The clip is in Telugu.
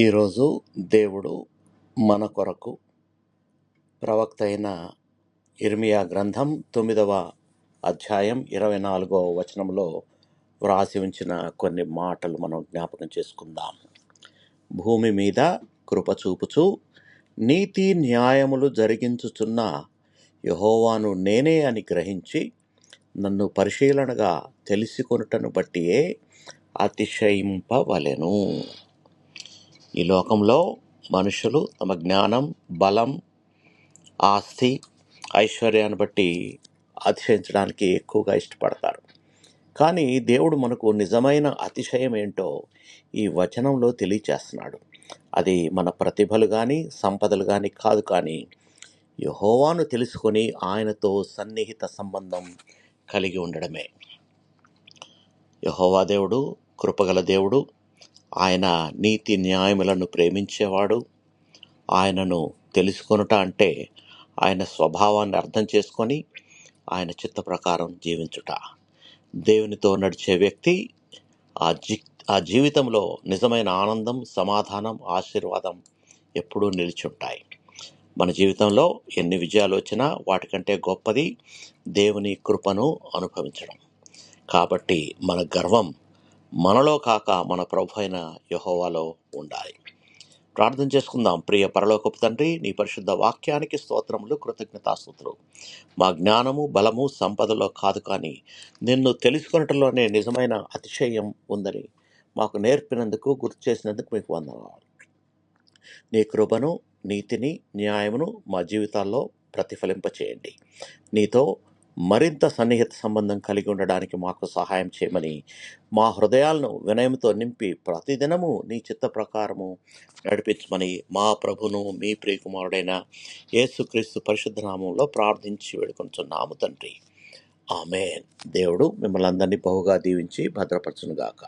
ఈరోజు దేవుడు మన కొరకు ప్రవక్త అయిన ఇర్మియా గ్రంథం 9వ అధ్యాయం 24వ వచనంలో వ్రాసి ఉంచిన కొన్ని మాటలు మనం జ్ఞాపకం చేసుకుందాం. భూమి మీద కృప చూపుచు నీతి న్యాయములు జరిగించుచున్న యెహోవాను నేనే అని గ్రహించి నన్ను పరిశీలనగా తెలుసుకొనుటను బట్టియే అతిశయింపవలెను. ఈ లోకంలో మనుషులు తమ జ్ఞానం, బలం, ఆస్తి, ఐశ్వర్యాన్ని బట్టి అతిశయించడానికి ఎక్కువగా ఇష్టపడతారు. కానీ దేవుడు మనకు నిజమైన అతిశయం ఏంటో ఈ వచనంలో తెలియచేస్తున్నాడు. అది మన ప్రతిభలు కానీ సంపదలు కానీ కాదు, కానీ యెహోవాను తెలుసుకొని ఆయనతో సన్నిహిత సంబంధం కలిగి ఉండడమే. యెహోవా దేవుడు కృపగల దేవుడు. ఆయన నీతి న్యాయములను ప్రేమించేవాడు. ఆయనను తెలుసుకొనుట అంటే ఆయన స్వభావాన్ని అర్థం చేసుకొని ఆయన చిత్త ప్రకారం జీవించుట. దేవునితో నడిచే వ్యక్తి ఆ జీవితంలో నిజమైన ఆనందం, సమాధానం, ఆశీర్వాదం ఎప్పుడూ నిలిచుంటాయి. మన జీవితంలో ఎన్ని విజయాలు వచ్చినా వాటికంటే గొప్పది దేవుని కృపను అనుభవించడం. కాబట్టి మన గర్వం మనలో కాక మన ప్రభు అయిన యెహోవాలో ఉండాలి. ప్రార్థన చేసుకుందాం. ప్రియ పరలోకపు తండ్రి, నీ పరిశుద్ధ వాక్యానికి స్తోత్రములు, కృతజ్ఞతాస్తుతులు. మా జ్ఞానము, బలము, సంపదలో కాదు, కానీ నిన్ను తెలుసుకొనటంలోనే నిజమైన అతిశయం ఉందని మాకు నేర్పినందుకు, గుర్తు చేసినందుకు మీకు వందనాలు. నీ కృపను, నీతిని, న్యాయమును మా జీవితాల్లో ప్రతిఫలింపచేయండి. నీతో మరింత సన్నిహిత సంబంధం కలిగి ఉండడానికి మాకు సహాయం చేయమని, మా హృదయాలను వినయంతో నింపి ప్రతిదినము నీ చిత్త ప్రకారము నడిపించమని మా ప్రభును, మీ ప్రియకుమారుడైన యేసుక్రీస్తు పరిశుద్ధ నామంలో ప్రార్థించి వేడుకొంచున్నాము తండ్రి. ఆమేన్. దేవుడు మిమ్మల్ని అందరినీ బహుగా దీవించి భద్రపరచునుగాక.